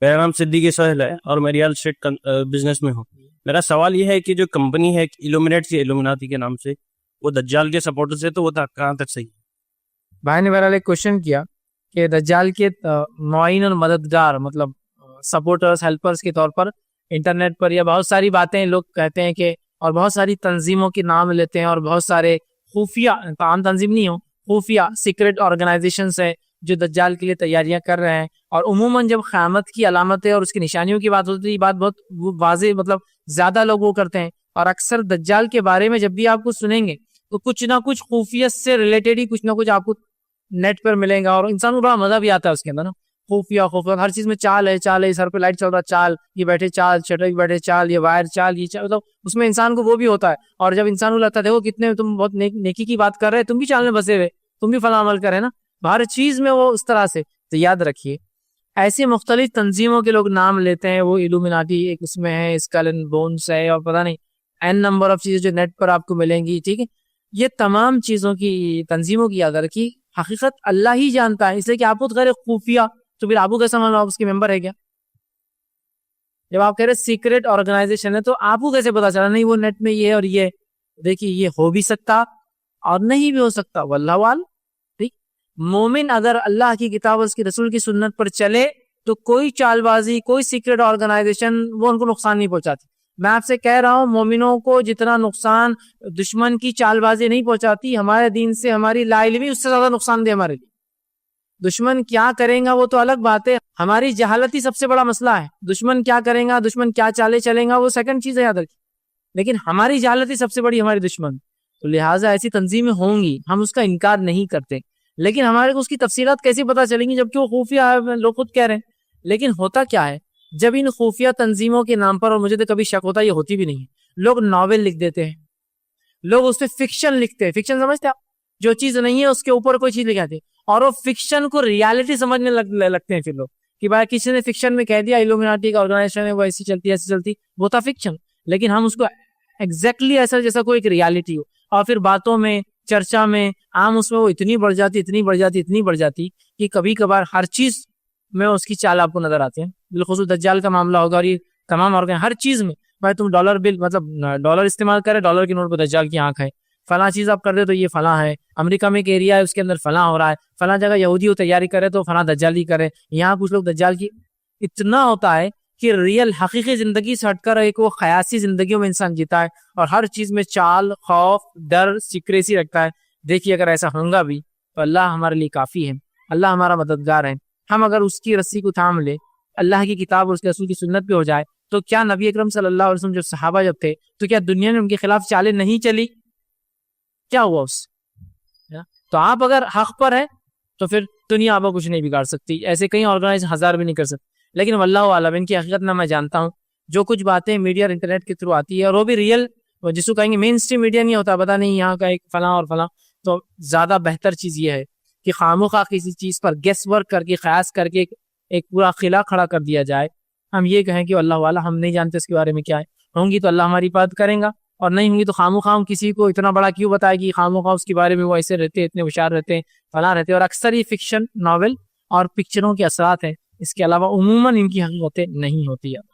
میرا نام صدیقی سہیل ہے اور میں ریئل اسٹیٹ بزنس میں ہوں. میرا سوال یہ ہے کہ جو کمپنی ہے ایلومینیٹس یا ایلومیناتی کے نام سے، وہ دجال کے سپورٹر سے، تو وہ کہاں تک صحیح ہے؟ بھائی نے بہرحال ایک کوشچن کیا کہ دجال کے معین اور مددگار مطلب سپورٹرز ہیلپرز کے طور پر انٹرنیٹ پر یا بہت ساری باتیں لوگ کہتے ہیں کہ، اور بہت ساری تنظیموں کے نام لیتے ہیں، اور بہت سارے خفیہ، عام تنظیم نہیں ہو، خفیہ سیکرٹ آرگنائزیشنز ہیں جو دجال کے لیے تیاریاں کر رہے ہیں. اور عموماً جب قیامت کی علامتیں اور اس کی نشانیوں کی بات ہوتی ہے، یہ بات بہت واضح، مطلب زیادہ لوگ وہ کرتے ہیں. اور اکثر دجال کے بارے میں جب بھی آپ کو سنیں گے تو کچھ نہ کچھ خفیت سے ریلیٹڈ ہی کچھ نہ کچھ آپ کو نیٹ پر ملیں گا، اور انسان کو بڑا مزہ بھی آتا ہے اس کے اندر نا. خفیہ ہر چیز میں چال ہے، سر پہ لائٹ چل رہا چال، یہ بیٹھے چال، چٹک بیٹھے چال، یہ وائر چال، یہ چال، مطلب اس میں انسان کو وہ بھی ہوتا ہے. اور جب انسان کو لگتا ہے دیکھو کتنے تم بہت نیکی کی بات کر رہے، تم بھی چال میں بسے ہوئے، تم بھی فلاں عمل کرے نا، ہر چیز میں وہ اس طرح سے. تو یاد رکھیے ایسی مختلف تنظیموں کے لوگ نام لیتے ہیں، وہ ایلومیناٹی ایک اس میں ہے، اسکل اینڈ بونس ہے، اور پتہ نہیں این نمبر آف چیزیں جو نیٹ پر آپ کو ملیں گی. ٹھیک ہے، یہ تمام چیزوں کی، تنظیموں کی یاد رکھی حقیقت اللہ ہی جانتا ہے. اس لیے کہ آپ خود غیر خفیہ، تو پھر آپ کو کیسا معلوم آپ اس کے ممبر ہے کیا؟ جب آپ کہہ رہے سیکرٹ آرگنائزیشن ہے تو آپ کو کیسے پتا چلا نہیں وہ نیٹ میں یہ ہے اور یہ؟ دیکھیے یہ ہو بھی سکتا اور نہیں بھی ہو سکتا، واللہ عالم. ٹھیک، مومن اگر اللہ کی کتاب اور اس کی رسول کی سنت پر چلے تو کوئی چال بازی، کوئی سیکرٹ آرگنائزیشن وہ ان کو نقصان نہیں پہنچاتی. میں آپ سے کہہ رہا ہوں مومنوں کو جتنا نقصان دشمن کی چال بازی نہیں پہنچاتی، ہمارے دین سے ہماری لا علمی اس سے زیادہ نقصان دے ہمارے لیے. دشمن کیا کریں گا وہ تو الگ بات ہے، ہماری جہالت ہی سب سے بڑا مسئلہ ہے. دشمن کیا کریں گا، دشمن کیا چالے چلیں گا، وہ سیکنڈ چیز ہے، یاد رکھیے. لیکن ہماری جہالت ہی سب سے بڑی ہماری دشمن. تو لہٰذا ایسی تنظیمیں ہوں گی، ہم اس کا انکار نہیں کرتے، لیکن ہمارے کو اس کی تفصیلات کیسے پتہ چلیں گی جبکہ وہ خفیہ ہے، لوگ خود کہہ رہے ہیں. لیکن ہوتا کیا ہے جب ان خفیہ تنظیموں کے نام پر، اور مجھے تو کبھی شک ہوتا ہے یہ ہوتی بھی نہیں ہے، لوگ ناول لکھ دیتے ہیں، لوگ اس پہ فکشن لکھتے ہیں. فکشن سمجھتے ہیں آپ؟ جو چیز نہیں ہے اس کے اوپر کوئی چیز لکھاتے ہیں، اور وہ فکشن کو ریالٹی سمجھنے لگتے ہیں. پھر لوگ کہ بھائی کسی نے فکشن میں کہہ دیا ایلومیناٹی کا آرگنائزیشن ہے، وہ ایسی چلتی ایسی چلتی، وہ تھا فکشن، لیکن ہم اس کو ایگزیکٹلی ایسا جیسا کوئی ایک ریالٹی ہو. اور پھر باتوں میں، چرچا میں، عام اس میں وہ اتنی بڑھ جاتی کہ کبھی کبھار ہر چیز میں اس کی چال آپ کو نظر آتی ہے. بالخصوص دجال کا معاملہ ہوگا، اور یہ تمام ہر چیز میں بھائی تم ڈالر بل، مطلب ڈالر استعمال کرے، ڈالر کی نوٹ پہ دجال کی آنکھ ہے، فلاں چیز آپ کر دے تو یہ فلاں ہے، امریکہ میں ایک ایریا ہے اس کے اندر فلاں ہو رہا ہے، فلاں جگہ یہودی وہ تیاری کرے تو فلاں دجالی کرے، یہاں کچھ لوگ دجال کی. اتنا ہوتا ہے کہ ریل حقیقی زندگی سے ہٹ کر ایک وہ خیاسی زندگیوں میں انسان جیتا ہے، اور ہر چیز میں چال، خوف، ڈر، سیکریسی رکھتا ہے. دیکھیے اگر ایسا ہوگا بھی تو اللہ ہمارے لیے کافی ہے، اللہ ہمارا مددگار ہے. ہم اگر اس کی رسی کو تھام لے، اللہ کی کتاب اور اس کے رسول کی سنت پہ ہو جائے، تو کیا نبی اکرم صلی اللہ علیہ وسلم جب صحابہ جب تھے تو کیا دنیا میں ان کے خلاف چالیں نہیں چلی؟ کیا ہوا اس؟ تو آپ اگر حق پر ہے تو پھر دنیا آپ کو کچھ نہیں بگاڑ سکتی، ایسے کئی آرگنائز ہزار بھی نہیں کر سکتے. لیکن واللہ عالم ان کی حقیقت نہ میں جانتا ہوں. جو کچھ باتیں میڈیا اور انٹرنیٹ کے تھرو آتی ہے، اور وہ بھی ریئل، جس کو کہیں گے مین اسٹریم میڈیا نہیں ہوتا، پتہ نہیں یہاں کا ایک فلاں اور فلاں. تو زیادہ بہتر چیز یہ ہے کہ خامخواہ کسی چیز پر گیس ورک کر کے، قیاس کر کے ایک پورا قلعہ کھڑا کر دیا جائے. ہم یہ کہیں کہ اللہ والا ہم نہیں جانتے اس کے بارے میں کیا ہے، ہوں گی تو اللہ ہماری بات کریں گا، اور نہیں ہوں گی تو خامخواہ کسی کو اتنا بڑا کیوں بتائے کہ خامخواہ اس کے بارے میں وہ ایسے رہتے، اتنے ہوشیار رہتے ہیں، فلاں رہتے. اور اکثر یہ فکشن، ناول اور پکچروں کے اثرات ہیں، اس کے علاوہ عموماً ان کی حقیقتیں نہیں ہوتی ہے.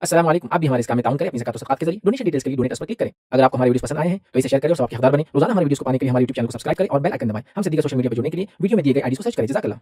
السلام علیکم. آپ بھی ہمارے اس کام میں تعاون کریں اپنی زکات و صدقات کے ذریعے. ڈونیشن ڈیٹیلز کے لیے ڈونیٹ اس پر کلک کریں. اگر آپ کو ہمارے ویڈیوز پسند آئے ہیں تو اسے شیئر کریں اور سب کے حقدار بنیں. روزانہ ہمارے ویڈیوز کو پانے کے لیے ہمارے یوٹیوب چینل کو سبسکرائب کریں اور بیل آئکن دبائیں. ہم صدیقہ سوشل میڈیا پر جڑنے کے لیے ویڈیو میں دیے گئے آئی ڈی کو سرچ کریں. جزاک اللہ.